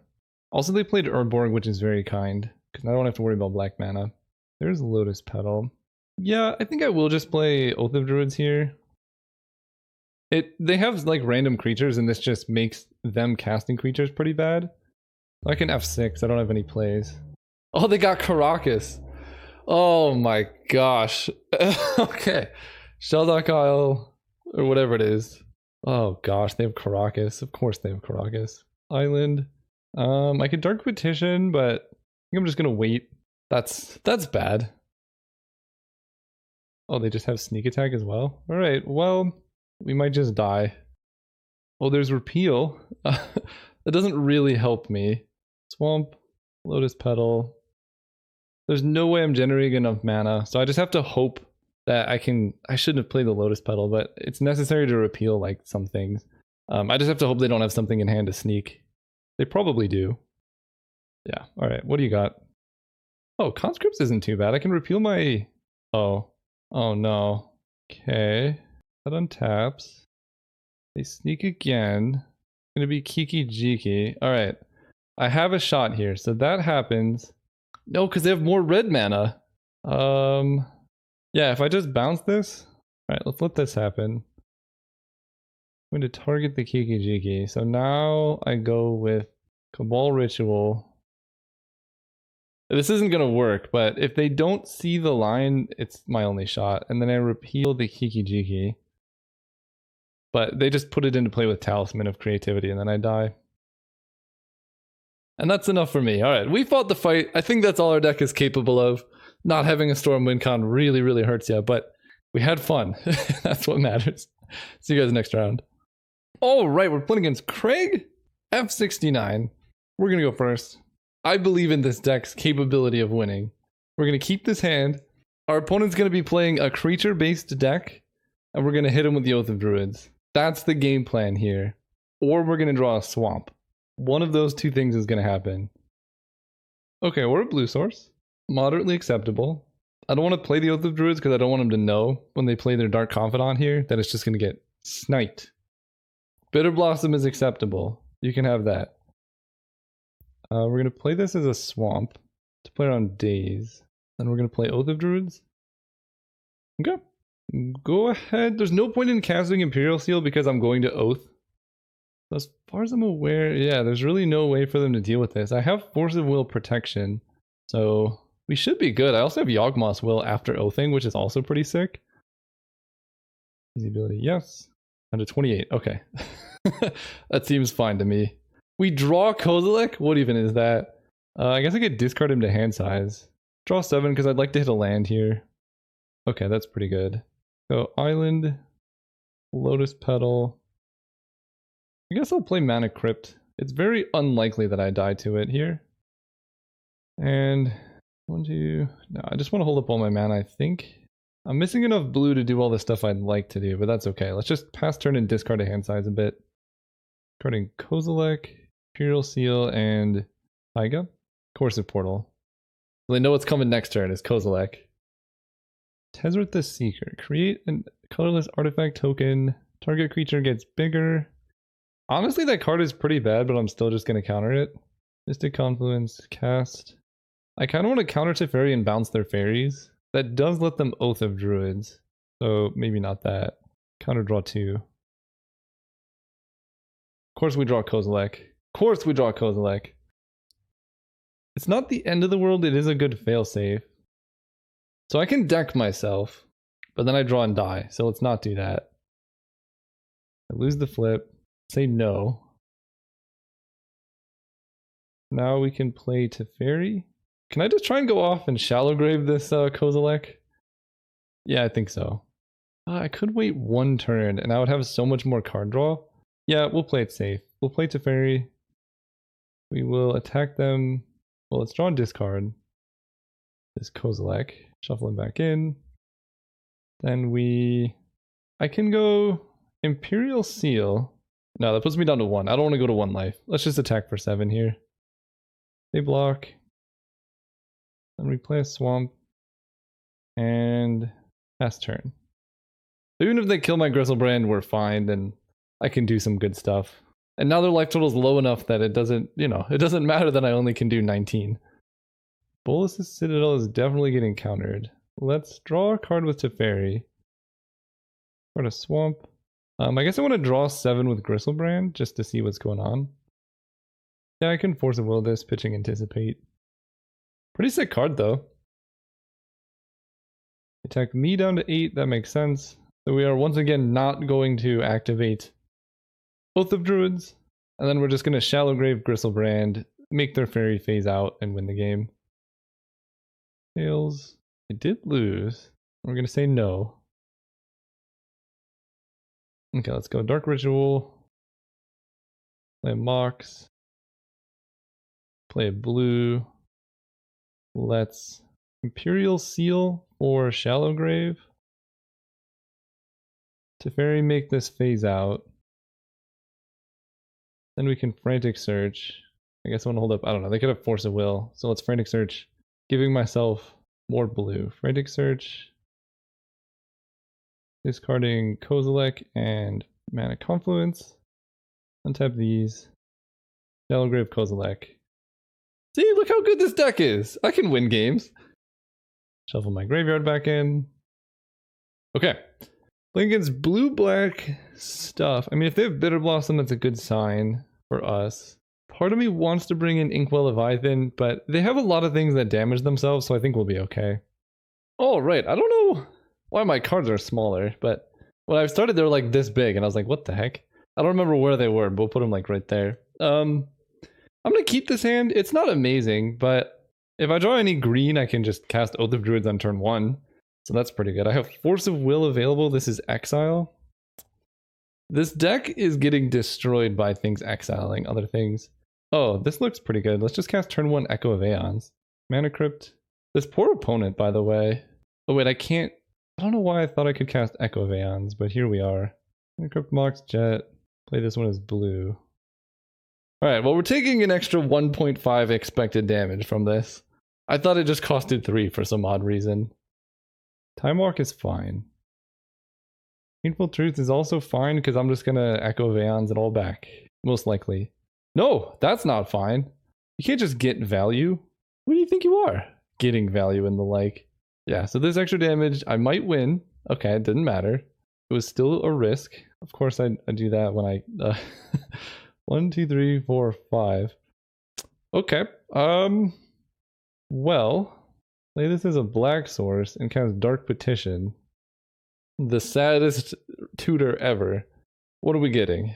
S1: Also, they played Urborg, which is very kind, because I don't have to worry about black mana. There's Lotus Petal. Yeah, I think I will just play Oath of Druids here. They have like random creatures, and this just makes them casting creatures pretty bad. I can F6, I don't have any plays. Oh, they got Caracas. Oh my gosh. Okay. Sheldock Isle, or whatever it is. Oh gosh, they have Caracas. Of course they have Caracas. Island. I could Dark Petition, but I think I'm just gonna wait. That's bad. Oh, they just have Sneak Attack as well? Alright, well, we might just die. Oh, there's Repeal. That doesn't really help me. Swamp, Lotus Petal. There's no way I'm generating enough mana, so I just have to hope that I shouldn't have played the Lotus Petal, but it's necessary to repeal like some things. I just have to hope they don't have something in hand to sneak. They probably do. Yeah, alright, what do you got? Oh, Conscripts isn't too bad. I can repeal my... Oh no. Okay. That untaps. They sneak again. It's gonna be Kiki Jiki. Alright. I have a shot here, so that happens. No, because they have more red mana. Yeah, if I just bounce this... Alright, let's let this happen. I'm going to target the Kiki Jiki. So now I go with Cabal Ritual. This isn't going to work, but if they don't see the line, it's my only shot. And then I repeal the Kiki Jiki. But they just put it into play with Talisman of Creativity, and then I die. And that's enough for me. Alright, we fought the fight. I think that's all our deck is capable of. Not having a Storm Wind Con really, really hurts you, but we had fun. That's what matters. See you guys next round. Alright, we're playing against Craig, F69. We're gonna go first. I believe in this deck's capability of winning. We're gonna keep this hand. Our opponent's gonna be playing a creature-based deck, and we're gonna hit him with the Oath of Druids. That's the game plan here. Or we're gonna draw a swamp. One of those two things is gonna happen. Okay, we're a blue source. Moderately acceptable. I don't want to play the Oath of Druids because I don't want them to know when they play their Dark Confidant here that it's just going to get sniped. Bitter Blossom is acceptable. You can have that. We're going to play this as a swamp to play around Daze. Then we're going to play Oath of Druids. Okay. Go ahead. There's no point in casting Imperial Seal because I'm going to Oath. As far as I'm aware, yeah, there's really no way for them to deal with this. I have Force of Will protection, so we should be good. I also have Yawgmoth's Will after Oathing, which is also pretty sick. Easy ability, yes. Under 28, okay. That seems fine to me. We draw Kozilek? What even is that? I guess I could discard him to hand size. Draw 7 because I'd like to hit a land here. Okay, that's pretty good. So Island, Lotus Petal. I guess I'll play Mana Crypt. It's very unlikely that I die to it here. And 1, 2... No, I just want to hold up all my mana, I think. I'm missing enough blue to do all the stuff I'd like to do, but that's okay. Let's just pass turn and discard a hand size a bit. Discarding Kozilek, Imperial Seal, and Taiga. Corsive Portal. So they know what's coming next turn is Kozilek. Tezzeret the Seeker. Create a colorless artifact token. Target creature gets bigger. Honestly, that card is pretty bad, but I'm still just going to counter it. Mystic Confluence, cast. I kind of want to counter Teferi and bounce their fairies. That does let them Oath of Druids. So maybe not that. Counter draw 2. Of course we draw Kozilek. Of course we draw Kozilek. It's not the end of the world, it is a good failsafe. So I can deck myself, but then I draw and die, so let's not do that. I lose the flip. Say no. Now we can play Teferi. Can I just try and go off and shallow grave this Kozilek? Yeah, I think so. I could wait 1 turn and I would have so much more card draw. Yeah, we'll play it safe. We'll play Teferi. We will attack them. Well, let's draw and discard this Kozilek. Shuffle him back in. Then I can go Imperial Seal. No, that puts me down to 1. I don't want to go to 1 life. Let's just attack for 7 here. They block. Then we play a swamp. And pass turn. Even if they kill my Griselbrand, we're fine, then I can do some good stuff. And now their life total is low enough that it doesn't, it doesn't matter that I only can do 19. Bolus's Citadel is definitely getting countered. Let's draw a card with Teferi. Card a Swamp. I guess I want to draw 7 with Griselbrand just to see what's going on. Yeah, I can Force of Will this, pitching Anticipate. Pretty sick card though. Attack me down to 8, that makes sense. So we are once again not going to activate Oath of Druids. And then we're just going to Shallow Grave Griselbrand, make their fairy phase out, and win the game. Tails. I did lose. We're going to say no. Okay, let's go Dark Ritual. Play a Mox. Play a blue. Let's Imperial Seal for Shallow Grave. Teferi make this phase out. Then we can Frantic Search. I guess I want to hold up. I don't know. They could have Force of Will. So let's Frantic Search, giving myself more blue. Frantic Search. Discarding Kozilek and Mana Confluence. Untap these. Shallow Grave Kozilek. See, look how good this deck is. I can win games. Shuffle my graveyard back in. Okay. Lincoln's blue-black stuff. I mean, if they have Bitter Blossom, that's a good sign for us. Part of me wants to bring in Inkwell Leviathan, but they have a lot of things that damage themselves, so I think we'll be okay. Oh, right. I don't know why my cards are smaller, but when I started, they were like this big, and I was like, what the heck? I don't remember where they were, but we'll put them like right there. I'm going to keep this hand. It's not amazing, but if I draw any green, I can just cast Oath of Druids on turn 1. So that's pretty good. I have Force of Will available. This is Exile. This deck is getting destroyed by things exiling other things. Oh, this looks pretty good. Let's just cast turn 1 Echo of Aeons. Mana Crypt. This poor opponent, by the way. Oh wait, I can't. I don't know why I thought I could cast Echo of Aeons, but here we are. Mana Crypt, Mox, Jet. Play this one as blue. Alright, well we're taking an extra 1.5 expected damage from this. I thought it just costed 3 for some odd reason. Time Walk is fine. Painful Truth is also fine because I'm just gonna Echo of Aeons it all back. Most likely. No, that's not fine. You can't just get value. What do you think you are? Getting value in the like. Yeah, so this extra damage, I might win. Okay, it didn't matter. It was still a risk. Of course I do that when I... 1, 2, 3, 4, 5. Okay. Well... Play this as a black source and cast Dark Petition. The saddest tutor ever. What are we getting?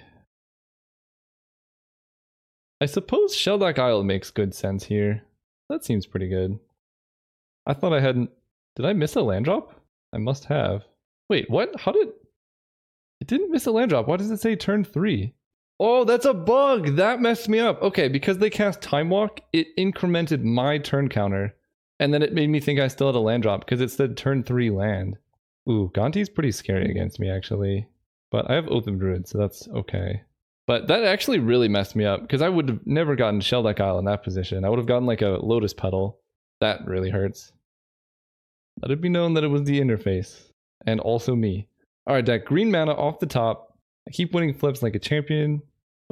S1: I suppose Shelldock Isle makes good sense here. That seems pretty good. I thought I hadn't... Did I miss a land drop? I must have. Wait, what? How did... It didn't miss a land drop. Why does it say turn 3? Oh, that's a bug! That messed me up. Okay, because they cast Time Walk, it incremented my turn counter. And then it made me think I still had a land drop because it said turn 3 land. Ooh, Gonti's pretty scary against me actually. But I have Oath of Druid, so that's okay. But that actually really messed me up because I would have never gotten Shelldeck Isle in that position. I would have gotten like a Lotus Petal. That really hurts. Let it be known that it was the interface. And also me. Alright, deck. Green mana off the top. I keep winning flips like a champion.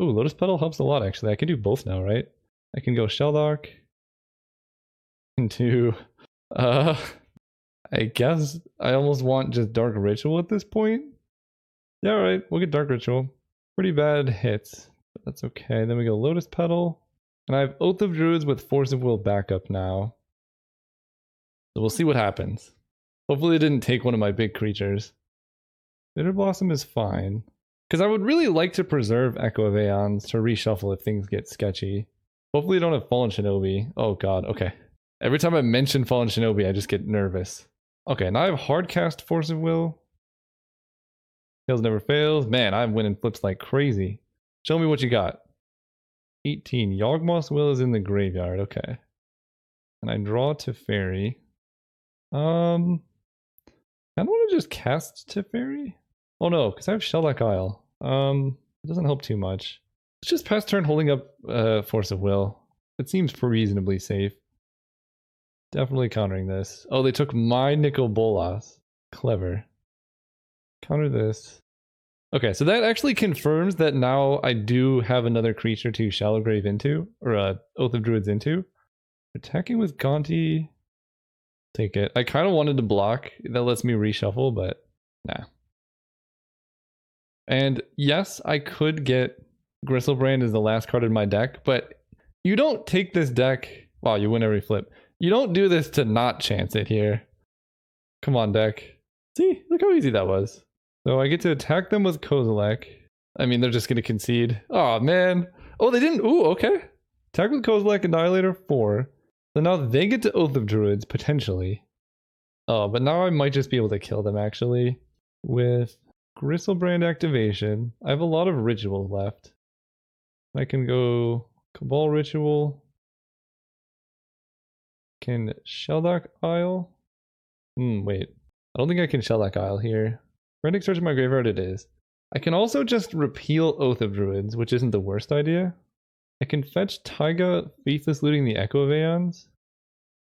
S1: Ooh, Lotus Petal helps a lot actually. I can do both now, right? I can go Shelldock. Into I guess I almost want just Dark Ritual at this point. Yeah, alright, we'll get Dark Ritual. Pretty bad hits, but that's okay. Then we go Lotus Petal. And I have Oath of Druids with Force of Will backup now. So we'll see what happens. Hopefully it didn't take one of my big creatures. Bitter Blossom is fine. Because I would really like to preserve Echo of Aeons to reshuffle if things get sketchy. Hopefully you don't have Fallen Shinobi. Oh god, okay. Every time I mention Fallen Shinobi, I just get nervous. Okay, now I have Hardcast Force of Will. Tails never fails. Man, I'm winning flips like crazy. Show me what you got. 18. Yawgmoth's Will is in the graveyard. Okay. And I draw Teferi. I don't want to just cast Teferi. Oh no, because I have Shelldeck Isle. It doesn't help too much. Let's just pass turn holding up Force of Will. It seems reasonably safe. Definitely countering this. Oh, they took my Nicol Bolas. Clever. Counter this. Okay, so that actually confirms that now I do have another creature to Shallow Grave into, or Oath of Druids into. Attacking with Gonti. Take it. I kind of wanted to block. That lets me reshuffle, but nah. And yes, I could get Gristlebrand as the last card in my deck, but you don't take this deck... Wow, you win every flip. You don't do this to not chance it here. Come on, deck. See? Look how easy that was. So I get to attack them with Kozilek. I mean, they're just going to concede. Oh, man. Oh, they didn't. Ooh, okay. Attack with Kozilek, Annihilator 4. So now they get to Oath of Druids, potentially. Oh, but now I might just be able to kill them, actually. With Gristlebrand activation. I have a lot of rituals left. I can go Cabal Ritual. Can Shelldock Isle? Wait. I don't think I can Shelldock Isle here. Frantic Search in my graveyard it is. I can also just repeal Oath of Druids, which isn't the worst idea. I can fetch Taiga, Faithless Looting the Echo of Aeons.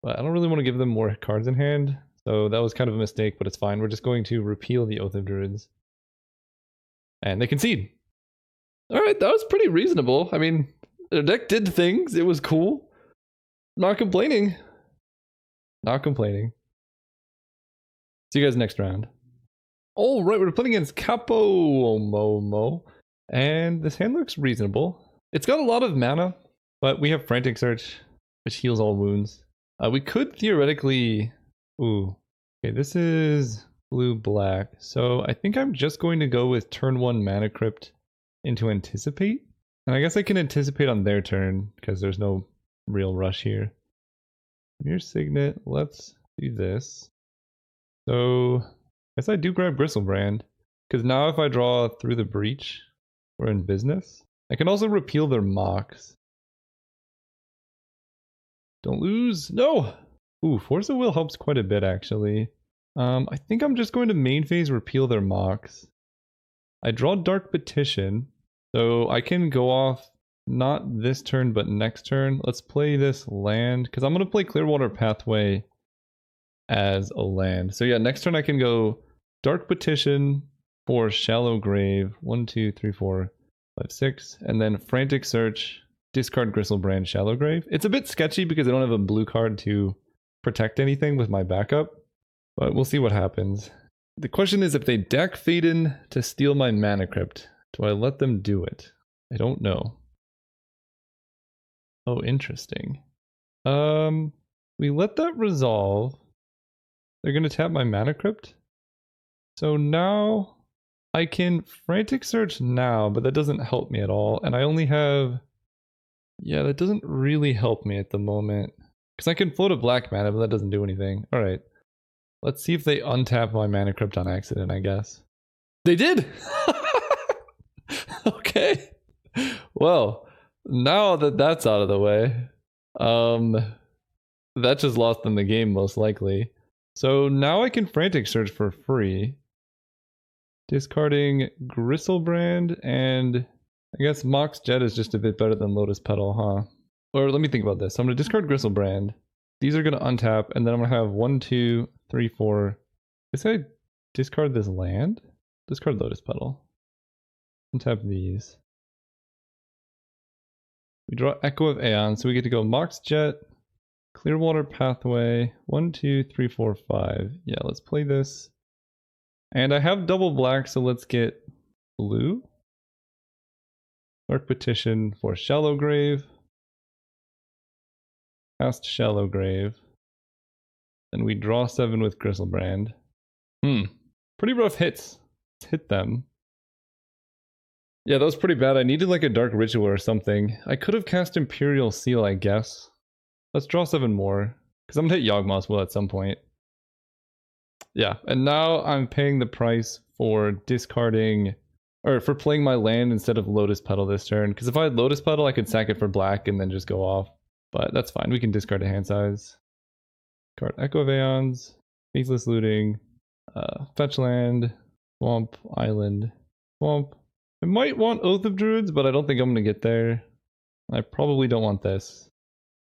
S1: But I don't really want to give them more cards in hand. So that was kind of a mistake, but it's fine. We're just going to repeal the Oath of Druids. And they concede. Alright, that was pretty reasonable. I mean, their deck did things. It was cool. Not complaining. Not complaining. See you guys next round. All right, we're playing against Capo Momo, and this hand looks reasonable. It's got a lot of mana, but we have Frantic Search, which heals all wounds. We could theoretically... Ooh. Okay, this is blue-black, so I think I'm just going to go with turn 1 Mana Crypt into Anticipate. And I guess I can Anticipate on their turn, because there's no real rush here. Mirror Signet, let's do this. So, I guess I do grab Gristlebrand, because now if I draw through the breach, we're in business. I can also repeal their mocks. Don't lose. No! Ooh, Force of Will helps quite a bit, actually. I think I'm just going to main phase repeal their mocks. I draw Dark Petition, so I can go off not this turn, but next turn. Let's play this land, because I'm going to play Clearwater Pathway as a land. So yeah, next turn I can go Dark Petition for Shallow Grave. 1, 2, 3, 4, 5, 6. And then Frantic Search, discard Gristlebrand, Shallow Grave. It's a bit sketchy because I don't have a blue card to protect anything with my backup, but we'll see what happens. The question is, if they deck Faden to steal my Mana Crypt, do I let them do it? I don't know. Oh, interesting. We let that resolve. They're going to tap my Mana Crypt. So now I can Frantic Search now, but that doesn't help me at all. And I only have... Yeah, that doesn't really help me at the moment. Because I can float a black mana, but that doesn't do anything. Alright. Let's see if they untap my Mana Crypt on accident, I guess. They did! Okay. Well, now that that's out of the way, that just lost them the game most likely. So now I can Frantic Search for free. Discarding Gristlebrand, and I guess Mox Jet is just a bit better than Lotus Petal, huh? Or let me think about this. So I'm going to discard Gristlebrand. These are going to untap, and then I'm going to have 1, 2, 3, 4. Guess I discard this land? Discard Lotus Petal. Untap these. We draw Echo of Aeon, so we get to go Mox Jet, Clearwater Pathway, 1, 2, 3, 4, 5. Yeah, let's play this. And I have double black, so let's get blue. Dark Petition for Shallow Grave. Cast Shallow Grave. Then we draw 7 with Gristlebrand. Pretty rough hits. Let's hit them. Yeah, that was pretty bad. I needed like a Dark Ritual or something. I could have cast Imperial Seal, I guess. Let's draw 7 more. Because I'm going to hit Yawgmoth's Will at some point. Yeah, and now I'm paying the price for discarding... Or for playing my land instead of Lotus Petal this turn. Because if I had Lotus Petal, I could sack it for black and then just go off. But that's fine. We can discard a hand size. Card Echo of Aeons. Faithless Looting. Fetch land. Swamp. Island. Swamp. I might want Oath of Druids, but I don't think I'm going to get there. I probably don't want this.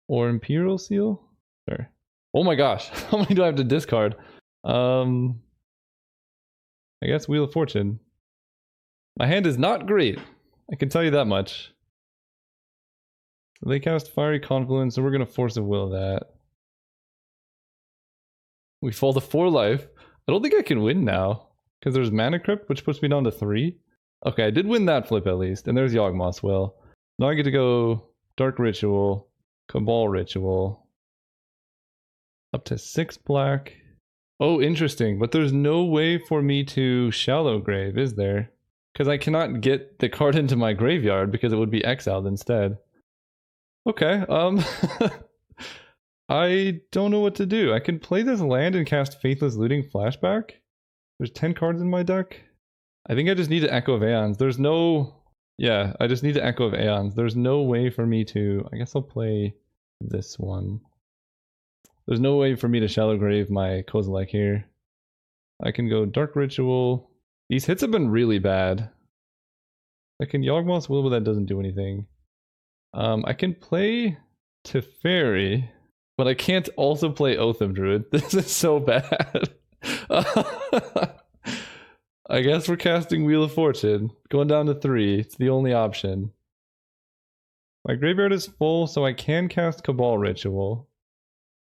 S1: Or Imperial Seal? Sure. Oh my gosh. How many do I have to discard? I guess Wheel of Fortune. My hand is not great. I can tell you that much. They cast Fiery Confluence, so we're going to force a will that. We fall to 4 life. I don't think I can win now. Because there's Mana Crypt, which puts me down to 3. Okay, I did win that flip at least. And there's Yawgmoth's Will. Now I get to go Dark Ritual, Cabal Ritual. Up to 6 black. Oh, interesting. But there's no way for me to Shallow Grave, is there? Because I cannot get the card into my graveyard because it would be exiled instead. Okay, I don't know what to do. I can play this land and cast Faithless Looting Flashback. There's 10 cards in my deck. I think I just need to Echo of Aeons. There's no... Yeah, I just need to Echo of Aeons. There's no way for me to... I guess I'll play this one. There's no way for me to Shallow Grave my Kozilek here. I can go Dark Ritual. These hits have been really bad. I can Yawgmoth's Will, but that doesn't do anything. I can play Teferi, but I can't also play Oath of Druid. This is so bad. I guess we're casting Wheel of Fortune. Going down to 3. It's the only option. My graveyard is full, so I can cast Cabal Ritual.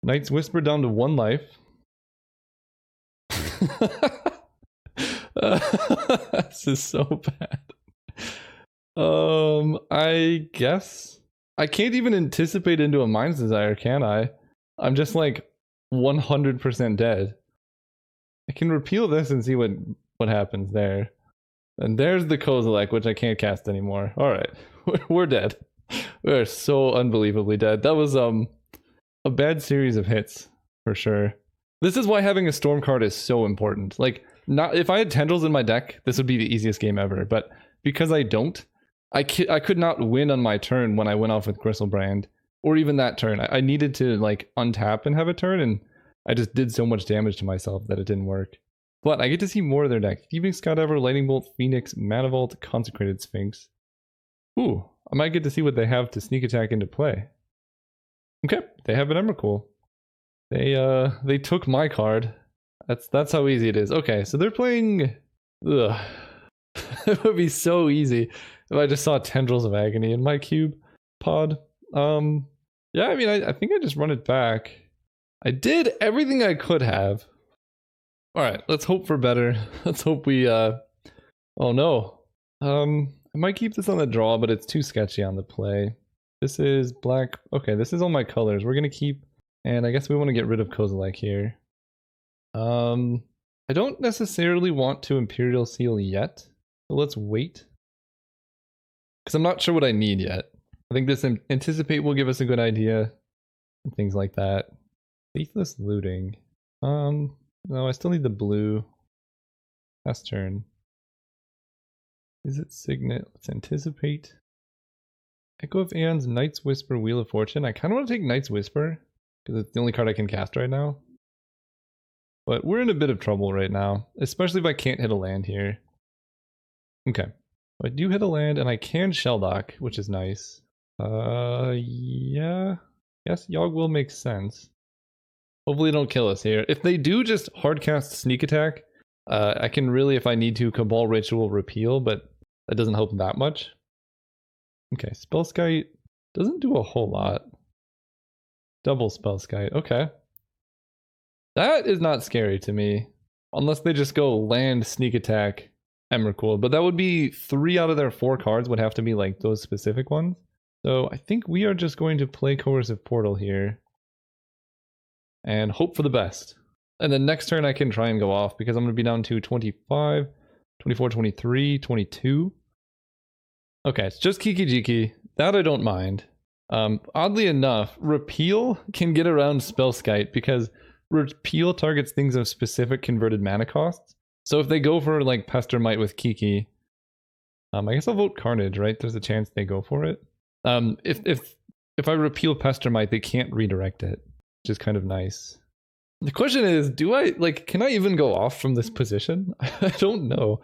S1: Knight's Whisper down to 1 life. This is so bad. I guess I can't even anticipate into a Mind's Desire, can I? I'm just like 100% dead. I can repeal this and see what happens there. And there's the Kozilek, which I can't cast anymore. All right, we're dead. We're so unbelievably dead. That was a bad series of hits for sure. This is why having a Storm card is so important. Like, not if I had Tendrils in my deck, this would be the easiest game ever. But because I don't, I could not win on my turn when I went off with Gristlebrand, or even that turn. I needed to like untap and have a turn, and I just did so much damage to myself that it didn't work. But I get to see more of their deck. Thieving Skydiver, Lightning Bolt, Phoenix, Mana Vault, Consecrated Sphinx. Ooh, I might get to see what they have to sneak attack into play. Okay, they have an Emrakul. They took my card. That's how easy it is. Okay, so they're playing... Ugh. It would be so easy if I just saw Tendrils of Agony in my cube pod. Yeah, I mean, I think I just run it back. I did everything I could have. Alright, let's hope for better. Let's hope we, oh no. I might keep this on the draw, but it's too sketchy on the play. This is black. Okay, this is all my colors. We're gonna keep, and I guess we want to get rid of Kozilek here. I don't necessarily want to Imperial Seal yet, so let's wait. Because I'm not sure what I need yet. I think this Anticipate will give us a good idea, and things like that. Faithless Looting. No, I still need the blue. Last turn. Is it Signet? Let's Anticipate. Echo of Aeons, Knight's Whisper, Wheel of Fortune. I kind of want to take Knight's Whisper, because it's the only card I can cast right now. But we're in a bit of trouble right now, especially if I can't hit a land here. Okay. I do hit a land, and I can Shelldock, which is nice. Yeah. Yes, Yogg will make sense. Hopefully they don't kill us here. If they do just hardcast Sneak Attack, I can really, if I need to, Cabal Ritual Repeal, but that doesn't help that much. Okay, Spellskite doesn't do a whole lot. Double Spellskite, okay. That is not scary to me. Unless they just go land, Sneak Attack, Emrakul. But that would be 3 out of their 4 cards would have to be like those specific ones. So I think we are just going to play Coercive Portal here. And hope for the best. And then next turn I can try and go off because I'm going to be down to 25, 24, 23, 22. Okay, it's just Kiki-Jiki. That I don't mind. Oddly enough, Repeal can get around Spellskite because Repeal targets things of specific converted mana costs. So if they go for like Pestermite with Kiki, I guess I'll vote Carnage, right? There's a chance they go for it. If I repeal Pestermite, they can't redirect it, which is kind of nice. The question is, can I even go off from this position? I don't know.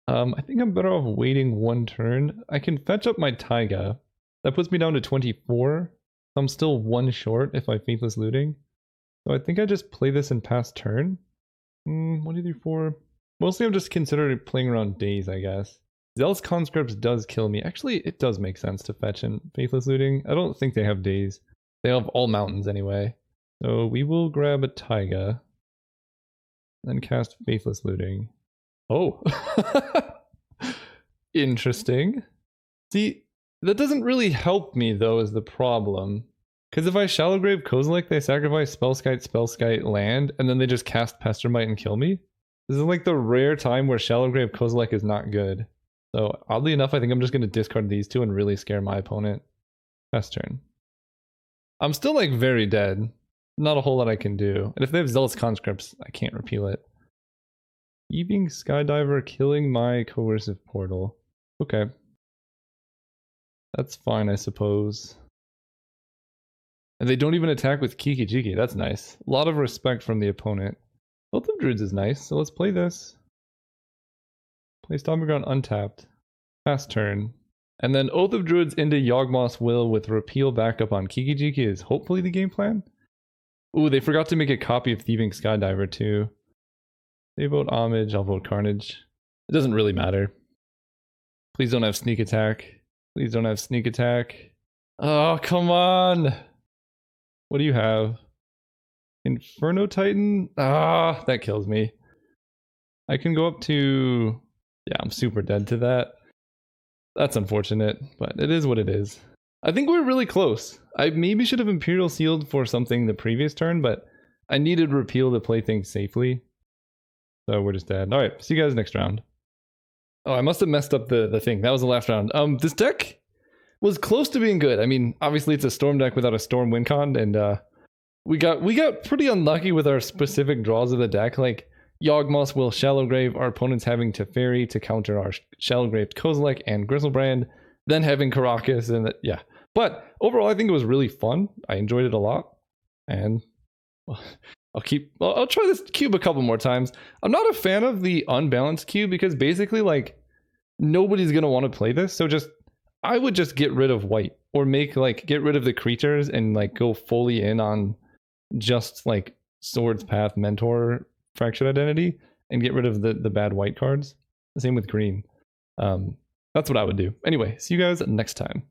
S1: I think I'm better off waiting 1 turn. I can fetch up my Taiga. That puts me down to 24. I'm still 1 short if I Faithless Looting. So I think I just play this and pass turn. 1, 2, 3, 4. Mostly I'm just considering playing around days, I guess. Zealous Conscripts does kill me. Actually, it does make sense to fetch in Faithless Looting. I don't think they have days. They have all mountains anyway. So we will grab a Taiga. Then cast Faithless Looting. Oh! Interesting. See, that doesn't really help me though is the problem. Because if I Shallowgrave Kozilek, they sacrifice Spellskite, land, and then they just cast Pestermite and kill me. This is like the rare time where Shallowgrave Kozilek is not good. So oddly enough, I think I'm just going to discard these two and really scare my opponent. Best turn. I'm still like very dead. Not a whole lot I can do. And if they have Zealous Conscripts, I can't repeal it. Heaving Skydiver killing my Coercive Portal. Okay. That's fine, I suppose. And they don't even attack with Kiki Jiki. That's nice. A lot of respect from the opponent. Both of Druids is nice, so let's play this. Play Stomping Ground untapped. Fast turn. And then Oath of Druids into Yawgmoth's Will with repeal backup on Kiki Jiki is hopefully the game plan. Ooh, they forgot to make a copy of Thieving Skydiver too. They vote Homage, I'll vote Carnage. It doesn't really matter. Please don't have Sneak Attack. Please don't have Sneak Attack. Oh, come on! What do you have? Inferno Titan? Ah, that kills me. I can go up to... Yeah, I'm super dead to that. That's unfortunate, but it is what it is. I think we're really close. I maybe should have Imperial Sealed for something the previous turn, but I needed Repeal to play things safely. So we're just dead. Alright, see you guys next round. Oh, I must have messed up the thing. That was the last round. This deck was close to being good. I mean, obviously it's a Storm deck without a Storm win con, and we got pretty unlucky with our specific draws of the deck. Like, Yawgmoth's Will Shallowgrave, our opponent's having Teferi to counter our Shallowgrave Kozilek and Griselbrand, then having Karakas, and yeah. But overall, I think it was really fun. I enjoyed it a lot, and well, I'll try this cube a couple more times. I'm not a fan of the unbalanced cube because basically, like, nobody's gonna want to play this. So I would just get rid of white or get rid of the creatures and like go fully in on just like Swords Path, Mentor, Fractured Identity, and get rid of the bad white cards. The same with green. That's what I would do. Anyway, see you guys next time.